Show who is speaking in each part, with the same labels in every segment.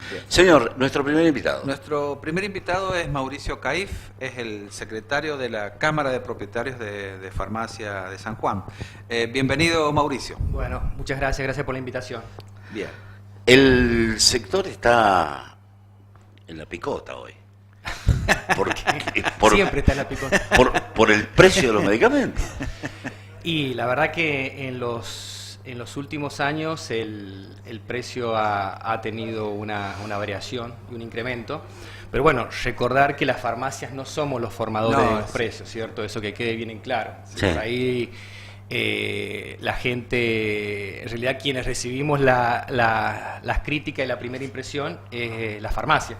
Speaker 1: Bien.
Speaker 2: Señor, nuestro primer invitado.
Speaker 1: Nuestro primer invitado es Mauricio Caif, es el secretario de la Cámara de Propietarios de Farmacia de San Juan. Bienvenido, Mauricio.
Speaker 3: Bueno, muchas gracias, gracias por la invitación.
Speaker 1: Bien.
Speaker 2: El sector está en la picota hoy.
Speaker 3: Siempre está en la picota.
Speaker 2: Por el precio de los medicamentos.
Speaker 3: Y la verdad que en los últimos años el precio ha tenido una variación y un incremento. Pero bueno, recordar que las farmacias no somos los formadores de los precios, ¿cierto? Eso que quede bien en claro.
Speaker 2: Sí.
Speaker 3: Por ahí la gente, en realidad quienes recibimos las críticas y la primera impresión es la farmacia.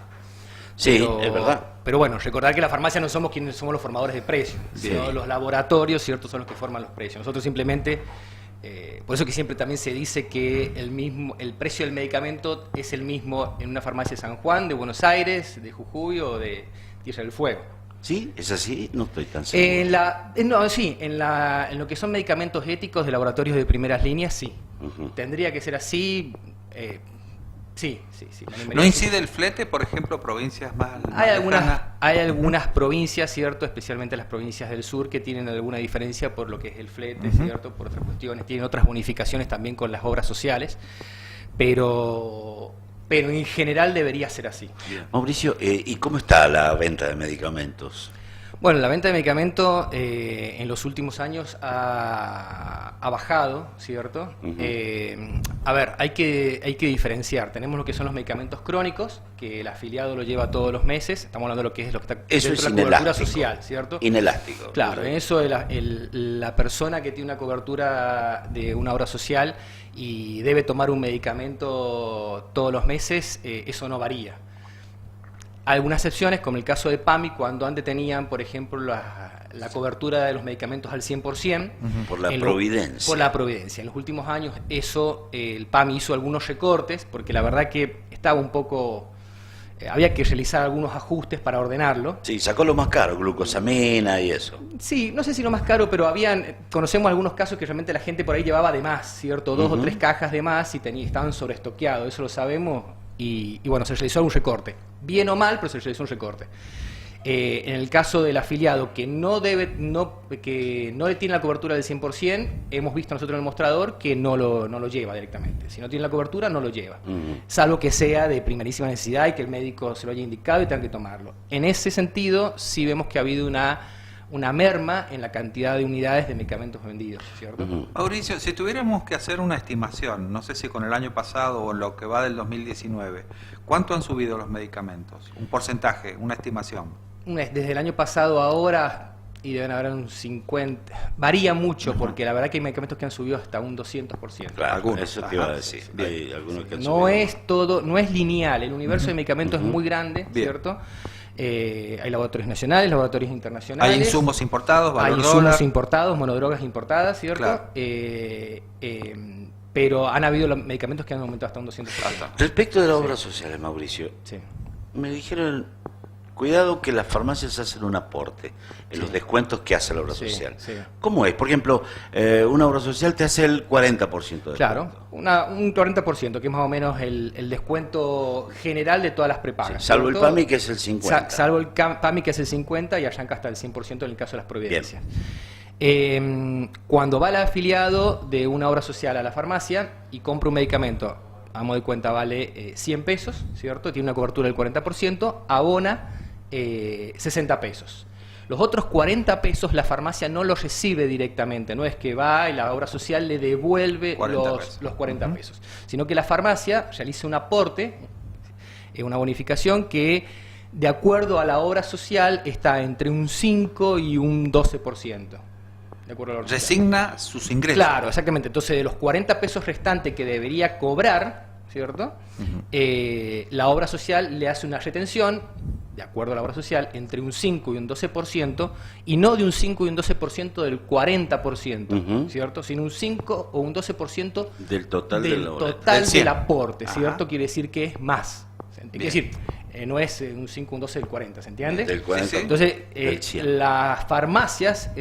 Speaker 2: Sí, es verdad.
Speaker 3: Pero bueno, recordar que la farmacia no somos quienes somos los formadores de precios, sino los laboratorios, ¿cierto? Son los que forman los precios. Nosotros simplemente, por eso que siempre también se dice que el precio del medicamento es el mismo en una farmacia de San Juan, de Buenos Aires, de Jujuy o de Tierra del Fuego.
Speaker 2: ¿Sí? ¿Es así? No estoy tan seguro.
Speaker 3: En lo que son medicamentos éticos de laboratorios de primeras líneas, sí. Tendría que ser así. Sí.
Speaker 1: ¿No incide el flete, por ejemplo, provincias más lejanas?
Speaker 3: Hay algunas provincias, ¿cierto? Especialmente las provincias del sur que tienen alguna diferencia por lo que es el flete, ¿cierto? Por otras cuestiones. Tienen otras bonificaciones también con las obras sociales, pero en general debería ser así.
Speaker 2: Mauricio, ¿y cómo está la venta de medicamentos?
Speaker 3: Bueno, la venta de medicamentos en los últimos años ha bajado, ¿cierto? A ver, hay que diferenciar. Tenemos lo que son los medicamentos crónicos, que el afiliado lo lleva todos los meses. Estamos hablando de lo que es lo que está
Speaker 2: eso
Speaker 3: dentro
Speaker 2: es
Speaker 3: de la cobertura social, ¿cierto?
Speaker 2: Inelástico.
Speaker 3: Claro, en eso la persona que tiene una cobertura de una obra social y debe tomar un medicamento todos los meses, eso no varía. Algunas excepciones, como el caso de PAMI, cuando antes tenían, por ejemplo, la cobertura de los medicamentos al 100%.
Speaker 2: Por la Providencia.
Speaker 3: Por la Providencia. En los últimos años el PAMI hizo algunos recortes, porque la verdad que estaba un poco... había que realizar algunos ajustes para ordenarlo.
Speaker 2: Sí, sacó lo más caro, glucosamina y eso.
Speaker 3: Sí, no sé si lo más caro, pero conocemos algunos casos que realmente la gente por ahí llevaba de más, ¿cierto? 2 o 3 cajas de más y estaban sobreestoqueados, eso lo sabemos. Y bueno, se realizó un recorte. Bien o mal, pero se realizó un recorte. En el caso del afiliado que no le tiene la cobertura del 100%, hemos visto nosotros en el mostrador que no lo lleva directamente. Si no tiene la cobertura, no lo lleva. Salvo que sea de primerísima necesidad y que el médico se lo haya indicado y tenga que tomarlo. En ese sentido, sí vemos que ha habido una merma en la cantidad de unidades de medicamentos vendidos, ¿cierto?
Speaker 1: Mauricio, si tuviéramos que hacer una estimación, no sé si con el año pasado o en lo que va del 2019, ¿cuánto han subido los medicamentos? Un porcentaje, una estimación.
Speaker 3: Desde el año pasado a ahora, y deben haber un 50%, varía mucho, porque la verdad que hay medicamentos que han subido hasta un 200%.
Speaker 2: Claro,
Speaker 1: algunos.
Speaker 2: eso te iba a decir. Hay algunos que han
Speaker 3: No
Speaker 2: subido.
Speaker 3: es todo, no es lineal, el universo de medicamentos es muy grande,
Speaker 1: Bien.
Speaker 3: ¿cierto? Hay laboratorios nacionales, laboratorios internacionales.
Speaker 1: Hay insumos importados,
Speaker 3: hay
Speaker 1: valor
Speaker 3: insumos
Speaker 1: dólar.
Speaker 3: importados, monodrogas importadas, ¿cierto?
Speaker 1: Claro.
Speaker 3: Pero han habido medicamentos que han aumentado hasta un 200%.
Speaker 2: Respecto de las obras sociales, Mauricio,
Speaker 3: Sí.
Speaker 2: me dijeron, cuidado que las farmacias hacen un aporte en los descuentos que hace la obra
Speaker 3: Sí,
Speaker 2: social.
Speaker 3: sí.
Speaker 2: ¿Cómo es? Por ejemplo, una obra social te hace el 40% de
Speaker 3: Claro,
Speaker 2: descuento.
Speaker 3: un 40%, que es más o menos el descuento general de todas las prepagas.
Speaker 2: Sí, salvo el
Speaker 3: ¿cierto?
Speaker 2: PAMI, que es el 50%.
Speaker 3: Salvo el PAMI, que es el 50%, y arranca hasta el 100% en el caso de las providencias. Cuando va el afiliado de una obra social a la farmacia y compra un medicamento, a modo de cuenta vale 100 pesos, ¿cierto? Tiene una cobertura del 40%, abona 60 pesos. Los otros 40 pesos la farmacia no los recibe directamente, no es que va y la obra social le devuelve
Speaker 1: 40 pesos.
Speaker 3: los 40 pesos, sino que la farmacia realiza un aporte, una bonificación que de acuerdo a la obra social está entre un 5 y un 12%. De acuerdo a la obra social.
Speaker 1: Resigna sus ingresos.
Speaker 3: Claro, exactamente. Entonces, de los 40 pesos restantes que debería cobrar, ¿cierto? La obra social le hace una retención, de acuerdo a la obra social, entre un 5 y un 12%, y no de un 5 y un 12% del 40%, ¿cierto? Sino un 5 o un 12%
Speaker 2: Del total de la obra.
Speaker 3: total
Speaker 1: Del 100.
Speaker 3: del aporte, ¿cierto?
Speaker 1: Ajá.
Speaker 3: Quiere decir que es más. Es decir, no es un 5, un 12 del 40, ¿se entiende?
Speaker 2: Del 40.
Speaker 1: Sí, sí.
Speaker 3: Entonces,
Speaker 2: Del 100.
Speaker 3: las farmacias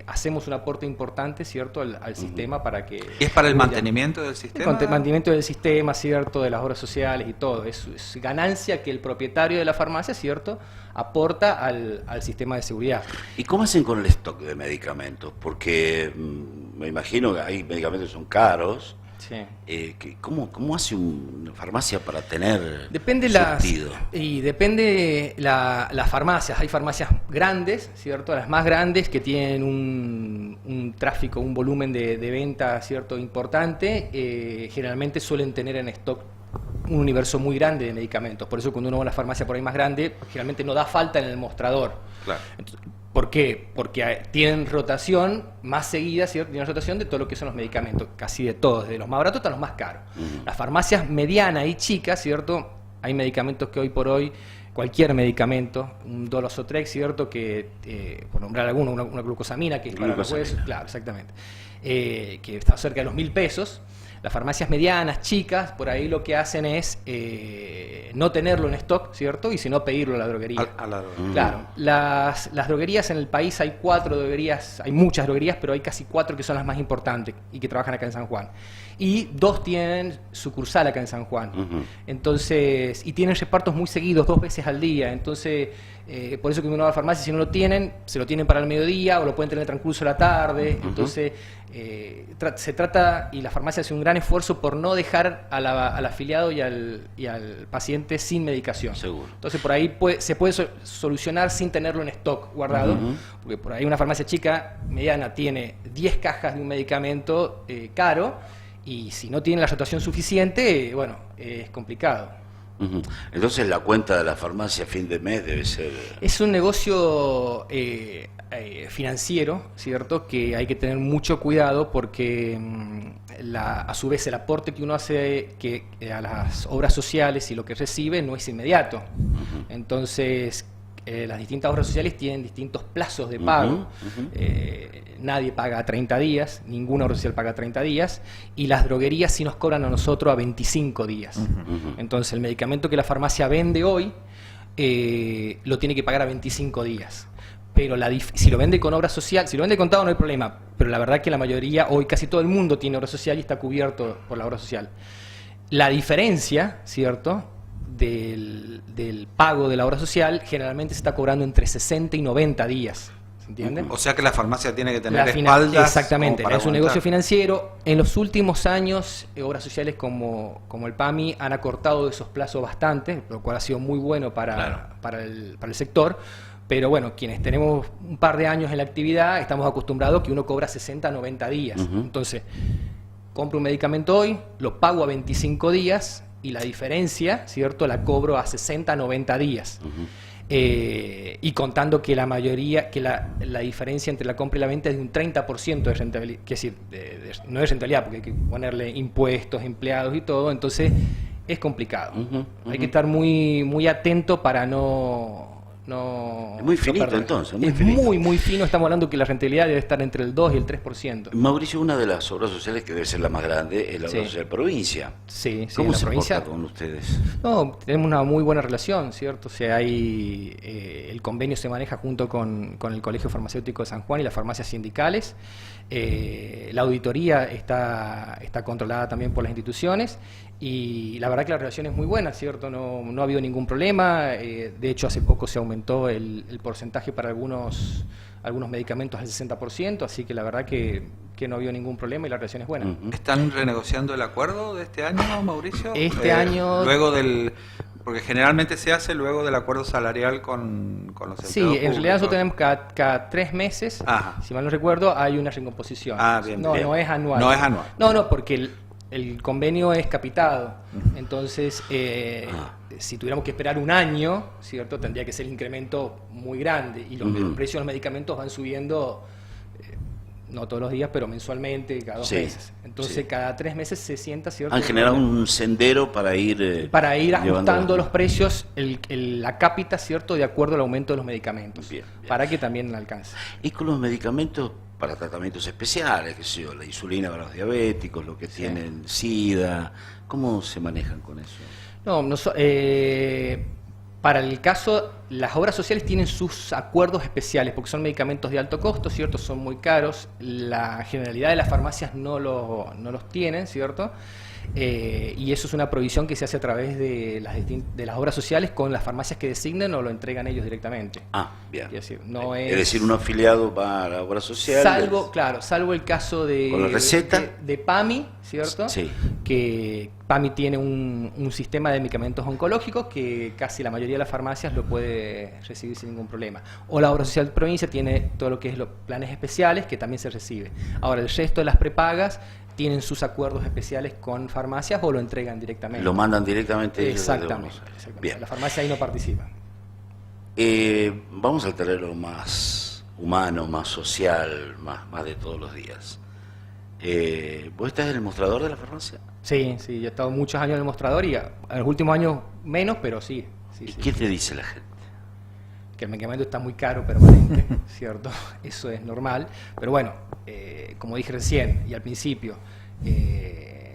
Speaker 3: hacemos un aporte importante, ¿cierto?, al sistema para que...
Speaker 1: ¿Y es para el mantenimiento del sistema?
Speaker 3: El mantenimiento del sistema, ¿cierto?, de las obras sociales y todo. Es ganancia que el propietario de la farmacia, ¿cierto?, aporta al sistema de seguridad.
Speaker 2: ¿Y cómo hacen con el stock de medicamentos? Porque me imagino que hay medicamentos que son caros.
Speaker 3: Sí.
Speaker 2: ¿Cómo hace una farmacia para tener
Speaker 3: Depende
Speaker 2: surtido?
Speaker 3: depende las farmacias. Hay farmacias grandes, ¿cierto? Las más grandes que tienen un tráfico, un volumen de venta, ¿cierto?, importante. Generalmente suelen tener en stock un universo muy grande de medicamentos. Por eso cuando uno va a una farmacia por ahí más grande, generalmente no da falta en el mostrador.
Speaker 1: Claro.
Speaker 3: ¿Por qué? Porque tienen rotación más seguida, ¿cierto? Tienen rotación de todo lo que son los medicamentos, casi de todos, de los más baratos hasta los más caros. Las farmacias medianas y chicas, ¿cierto? Hay medicamentos que hoy por hoy, cualquier medicamento, un Dolosotrex, ¿cierto? Que, por nombrar alguno, una glucosamina, que es para los huesos, claro, exactamente, que está cerca de los 1.000 pesos. Las farmacias medianas, chicas, por ahí lo que hacen es no tenerlo en stock, ¿cierto? Y sino pedirlo a la droguería.
Speaker 1: A la droguería.
Speaker 3: Claro, las droguerías en el país, hay 4 droguerías, hay muchas droguerías, pero hay casi 4 que son las más importantes y que trabajan acá en San Juan. Y 2 tienen sucursal acá en San Juan. Entonces, y tienen repartos muy seguidos, 2 veces al día. Entonces, por eso que uno va a la farmacia, si no lo tienen, se lo tienen para el mediodía o lo pueden tener transcurso la tarde. Entonces, se trata, y la farmacia hace un gran esfuerzo por no dejar al afiliado y al paciente sin medicación.
Speaker 2: Seguro.
Speaker 3: Entonces, por ahí se puede solucionar sin tenerlo en stock guardado, porque por ahí una farmacia chica, mediana, tiene 10 cajas de un medicamento caro, y si no tiene la rotación suficiente, bueno, es complicado.
Speaker 2: Entonces la cuenta de la farmacia a fin de mes debe ser...
Speaker 3: Es un negocio financiero, ¿cierto?, que hay que tener mucho cuidado porque a su vez el aporte que uno hace a las obras sociales y lo que recibe no es inmediato. Entonces, las distintas obras sociales tienen distintos plazos de pago. Nadie paga a 30 días, ninguna obra social paga a 30 días, y las droguerías sí nos cobran a nosotros a 25 días. Entonces, el medicamento que la farmacia vende hoy lo tiene que pagar a 25 días. Pero si lo vende con obra social, si lo vende contado no hay problema, pero la verdad que la mayoría, hoy casi todo el mundo tiene obra social y está cubierto por la obra social. La diferencia, ¿cierto?, del pago de la obra social generalmente se está cobrando entre 60 y 90 días. ¿Se entiende?
Speaker 1: O sea que la farmacia tiene que tener espaldas.
Speaker 3: Exactamente,
Speaker 1: para
Speaker 3: es un
Speaker 1: aguantar.
Speaker 3: negocio financiero. En los últimos años, obras sociales como el PAMI han acortado esos plazos bastante, lo cual ha sido muy bueno para el sector. Pero bueno, quienes tenemos un par de años en la actividad, estamos acostumbrados a que uno cobra 60 a 90 días. Entonces, compro un medicamento hoy, lo pago a 25 días y la diferencia, ¿cierto?, la cobro a 60 a 90 días. Y contando que la mayoría, que la diferencia entre la compra y la venta es de un 30% de rentabilidad, que es decir, no es rentabilidad porque hay que ponerle impuestos, empleados y todo, entonces es complicado. Hay que estar muy, muy atento para no
Speaker 2: es muy finito
Speaker 3: perder.
Speaker 2: entonces, muy
Speaker 3: es
Speaker 2: finito.
Speaker 3: muy fino, estamos hablando que la rentabilidad debe estar entre el 2 y el 3%.
Speaker 2: Mauricio, una de las obras sociales que debe ser la más grande es la obra social provincia.
Speaker 3: Sí,
Speaker 2: ¿Cómo
Speaker 3: en la
Speaker 2: se
Speaker 3: provincia
Speaker 2: porta con ustedes?
Speaker 3: No, tenemos una muy buena relación, ¿cierto? O sea, el convenio se maneja junto con el Colegio Farmacéutico de San Juan y las farmacias sindicales. La auditoría está controlada también por las instituciones y la verdad que la relación es muy buena, ¿cierto? No ha habido ningún problema. De hecho, hace poco se aumentó el porcentaje para algunos medicamentos al 60%, así que la verdad que no ha habido ningún problema y la relación es buena.
Speaker 1: ¿Están renegociando el acuerdo de este año, Mauricio?
Speaker 3: Este año...
Speaker 1: Porque generalmente se hace luego del acuerdo salarial con los empleados
Speaker 3: Sí, en realidad
Speaker 1: públicos.
Speaker 3: nosotros tenemos cada 3 meses, si mal no recuerdo, hay una recomposición.
Speaker 1: Bien.
Speaker 3: No es anual.
Speaker 1: No es anual.
Speaker 3: No, porque el convenio es capitado. Entonces, si tuviéramos que esperar un año, ¿cierto?, tendría que ser el incremento muy grande y los precios de los medicamentos van subiendo, no todos los días, pero mensualmente, cada 2 meses. Entonces, cada 3 meses se sienta, ¿cierto?
Speaker 2: Han generado un sendero para ir
Speaker 3: ajustando los precios, la cápita, ¿cierto?, de acuerdo al aumento de los medicamentos,
Speaker 2: Bien.
Speaker 3: para que también alcance.
Speaker 2: Y con los medicamentos para tratamientos especiales, qué sé yo, la insulina para los diabéticos, los que tienen SIDA, ¿cómo se manejan con eso?
Speaker 3: No, para el caso, las obras sociales tienen sus acuerdos especiales, porque son medicamentos de alto costo, ¿cierto? Son muy caros. La generalidad de las farmacias no los tienen, ¿cierto? Y eso es una provisión que se hace a través de las obras sociales con las farmacias que designen o lo entregan ellos directamente.
Speaker 2: Ah, bien.
Speaker 3: Es decir, no
Speaker 2: Es decir, un afiliado va a la obra social.
Speaker 3: Salvo el caso de,
Speaker 2: ¿con la receta?
Speaker 3: de PAMI, ¿cierto?
Speaker 2: Sí.
Speaker 3: Que PAMI tiene un sistema de medicamentos oncológicos que casi la mayoría de las farmacias lo puede recibir sin ningún problema. O la obra social de provincia tiene todo lo que es los planes especiales que también se recibe. Ahora, el resto de las prepagas tienen sus acuerdos especiales con farmacias o lo entregan directamente.
Speaker 2: Lo mandan directamente ellos.
Speaker 3: Exactamente.
Speaker 2: Bien.
Speaker 3: La farmacia ahí no participa.
Speaker 2: Vamos al terreno más humano, más social, más de todos los días. ¿Vos estás en el mostrador de la farmacia?
Speaker 3: Sí, yo he estado muchos años en el mostrador y en los últimos años menos, pero sí.
Speaker 2: ¿Y qué te dice la gente?
Speaker 3: Que el medicamento está muy caro permanente, ¿cierto? Eso es normal. Pero bueno, como dije recién y al principio,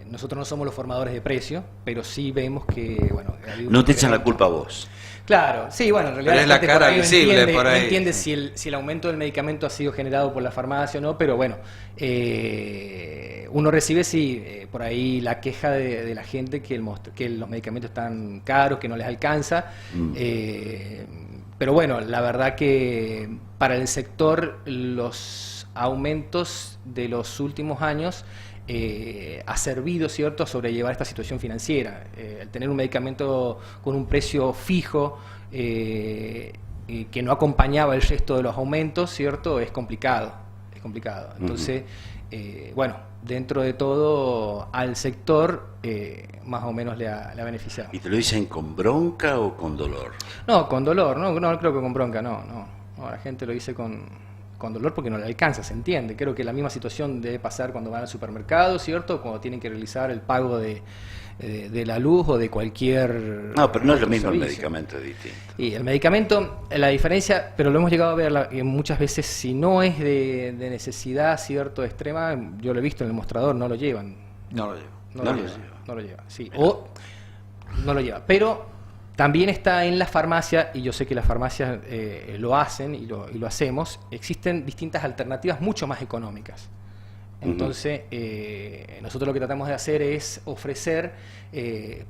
Speaker 3: nosotros no somos los formadores de precio, pero sí vemos que, bueno...
Speaker 2: No te echan la culpa a vos.
Speaker 3: Claro, sí, bueno, en realidad
Speaker 1: pero es la cara visible por ahí.
Speaker 3: No entiende si el aumento del medicamento ha sido generado por la farmacia o no, pero bueno, uno recibe por ahí la queja de la gente que los medicamentos están caros, que no les alcanza. Pero bueno, la verdad que para el sector los aumentos de los últimos años ha servido, ¿cierto?, a sobrellevar esta situación financiera. El tener un medicamento con un precio fijo que no acompañaba el resto de los aumentos, ¿cierto?, es complicado. Entonces, bueno, dentro de todo al sector más o menos le ha beneficiado.
Speaker 2: ¿Y te lo dicen con bronca o con dolor?
Speaker 3: No, con dolor, no creo que con bronca, no, la gente lo dice con dolor porque no le alcanza, se entiende. Creo que la misma situación debe pasar cuando van al supermercado, ¿cierto? Cuando tienen que realizar el pago de la luz o de cualquier...
Speaker 2: No, pero no es lo mismo
Speaker 3: servicio.
Speaker 2: El medicamento, es distinto.
Speaker 3: Y el medicamento, la diferencia, pero lo hemos llegado a ver muchas veces, si no es de necesidad, ¿cierto?, extrema, yo lo he visto en el mostrador, no lo llevan.
Speaker 1: No lo llevo.
Speaker 3: No lo lleva, sí. O no lo lleva. Pero también está en la farmacia, y yo sé que las farmacias lo hacen y lo hacemos, existen distintas alternativas mucho más económicas. Entonces, nosotros lo que tratamos de hacer es ofrecer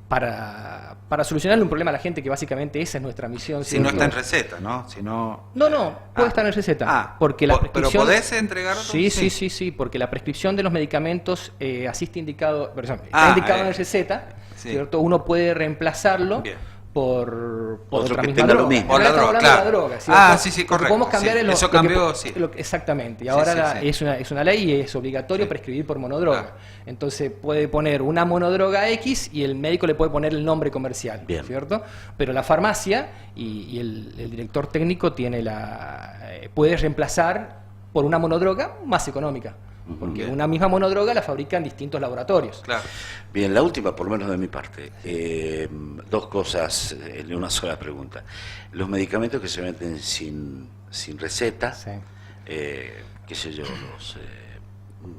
Speaker 3: para solucionarle un problema a la gente, que básicamente esa es nuestra misión.
Speaker 1: Si no está en receta, ¿no? Si no...
Speaker 3: No, puede estar en receta. Porque la prescripción...
Speaker 1: ¿Pero podés entregarlo?
Speaker 3: Sí, porque la prescripción de los medicamentos así está indicado, por ejemplo, está indicado en la receta, ¿cierto? Uno puede reemplazarlo. Bien. Por
Speaker 2: otro
Speaker 3: otra
Speaker 2: que
Speaker 3: misma
Speaker 2: tenga
Speaker 3: droga.
Speaker 2: lo mismo.
Speaker 1: Por la droga, claro.
Speaker 3: La droga, ¿cierto?
Speaker 1: Sí, correcto.
Speaker 3: Podemos cambiar
Speaker 1: eso cambió, sí.
Speaker 3: Exactamente. Y ahora es una ley y es obligatorio prescribir por monodroga. Claro. Entonces puede poner una monodroga X y el médico le puede poner el nombre comercial, ¿cierto? Pero la farmacia y el director técnico puede reemplazar por una monodroga más económica. Porque una misma monodroga la fabrican distintos laboratorios.
Speaker 1: Claro.
Speaker 2: Bien, la última, por lo menos de mi parte. Dos cosas en una sola pregunta. Los medicamentos que se venden sin receta, qué sé yo,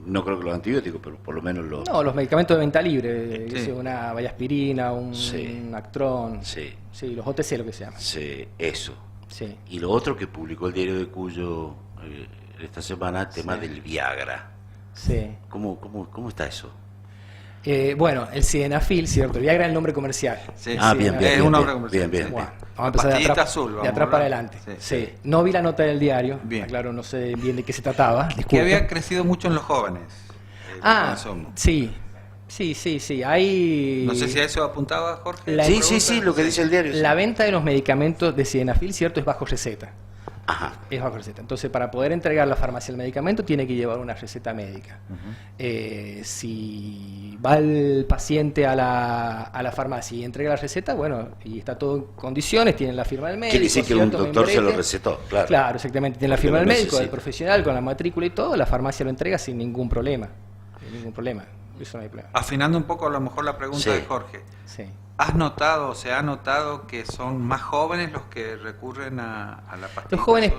Speaker 2: no creo que los antibióticos, pero por lo menos los...
Speaker 3: No, los medicamentos de venta libre, una Vallaspirina, un Actron, los OTC, lo que se llama.
Speaker 2: Sí, eso.
Speaker 3: Sí.
Speaker 2: Y lo otro que publicó el diario de Cuyo esta semana, tema del Viagra.
Speaker 3: Sí.
Speaker 2: ¿Cómo está eso?
Speaker 3: Bueno, el Sildenafil, ¿cierto? El Viagra es el nombre comercial.
Speaker 1: Sí.
Speaker 2: Bien.
Speaker 1: Es un nombre comercial.
Speaker 2: Bien.
Speaker 3: Bueno, vamos a empezar de atrás para adelante. Sí. No vi la nota del diario.
Speaker 1: Bien.
Speaker 3: Claro, no sé bien de qué se trataba.
Speaker 1: Que había crecido mucho en los jóvenes.
Speaker 3: Sí. Hay...
Speaker 1: No sé si a eso apuntaba Jorge.
Speaker 2: Sí, lo que dice el diario.
Speaker 3: La venta de los medicamentos de Sildenafil, ¿cierto?, es bajo receta.
Speaker 2: Ajá.
Speaker 3: Es bajo receta. Entonces, para poder entregar a la farmacia el medicamento, tiene que llevar una receta médica. Si va el paciente a la farmacia y entrega la receta, bueno, y está todo en condiciones, tiene la firma del médico.
Speaker 2: Quiere decir que un doctor se lo recetó, claro.
Speaker 3: Claro, exactamente. Tiene la firma del médico, del profesional, con la matrícula y todo, la farmacia lo entrega sin ningún problema. Eso no hay problema.
Speaker 1: Afinando un poco a lo mejor la pregunta de Jorge.
Speaker 3: Sí.
Speaker 1: ¿Has notado, se ha notado que son más jóvenes los que recurren a la pastilla?
Speaker 3: Los jóvenes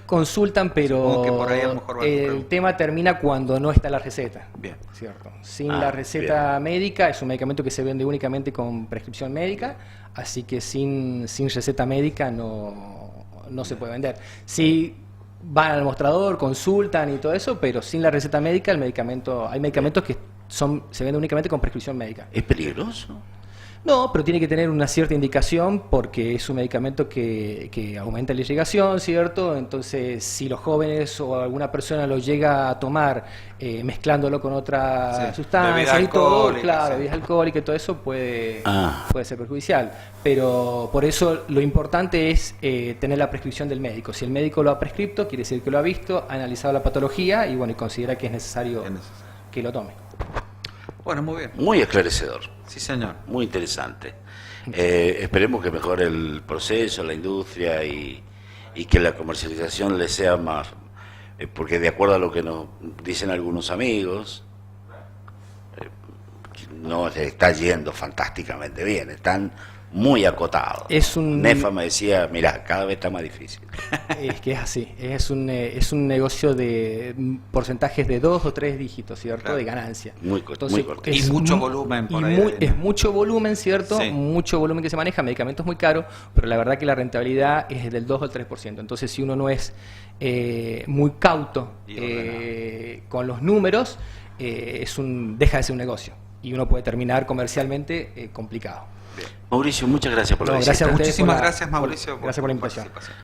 Speaker 3: consultan,
Speaker 1: Supongo que
Speaker 3: pero
Speaker 1: por ahí a lo mejor va tu
Speaker 3: el
Speaker 1: pregunta.
Speaker 3: tema termina cuando no está la receta.
Speaker 1: Bien.
Speaker 3: ¿Cierto? Sin la receta
Speaker 2: bien.
Speaker 3: médica, es un medicamento que se vende únicamente con prescripción médica, así que sin receta médica no se puede vender. Si van al mostrador, consultan y todo eso, pero sin la receta médica hay medicamentos que se venden únicamente con prescripción médica.
Speaker 2: ¿Es peligroso?
Speaker 3: No, pero tiene que tener una cierta indicación porque es un medicamento que aumenta la irrigación, ¿cierto? Entonces, si los jóvenes o alguna persona lo llega a tomar mezclándolo con otra
Speaker 1: Sí,
Speaker 3: sustancia
Speaker 1: bebida
Speaker 3: y todo,
Speaker 1: alcohólica,
Speaker 3: claro,
Speaker 1: sí.
Speaker 3: bebida alcohólica y todo eso puede ser perjudicial. Pero por eso lo importante es tener la prescripción del médico. Si el médico lo ha prescripto, quiere decir que lo ha visto, ha analizado la patología y bueno, y considera que es necesario que lo tome.
Speaker 1: Bueno, muy bien.
Speaker 2: Muy esclarecedor.
Speaker 1: Sí, señor.
Speaker 2: Muy interesante. Esperemos que mejore el proceso, la industria y que la comercialización le sea más, porque de acuerdo a lo que nos dicen algunos amigos, no les está yendo fantásticamente bien, están muy acotados. Nefa me decía, mira, cada vez está más difícil.
Speaker 3: Es que es así, es un negocio de porcentajes de 2 o 3 dígitos, ¿cierto?
Speaker 1: Claro.
Speaker 3: De ganancia.
Speaker 2: Muy cortito.
Speaker 1: Y mucho volumen por ahí.
Speaker 3: Es mucho volumen, ¿cierto?
Speaker 1: Sí.
Speaker 3: Mucho volumen que se maneja, medicamentos muy caros, pero la verdad que la rentabilidad es del 2 al 3%. Entonces, si uno no es muy cauto con los números, deja de ser un negocio y uno puede terminar comercialmente complicado.
Speaker 2: Mauricio, muchas gracias por la visita.
Speaker 3: Gracias a ustedes
Speaker 1: Muchísimas gracias, Mauricio,
Speaker 3: gracias por la invitación.
Speaker 1: participación.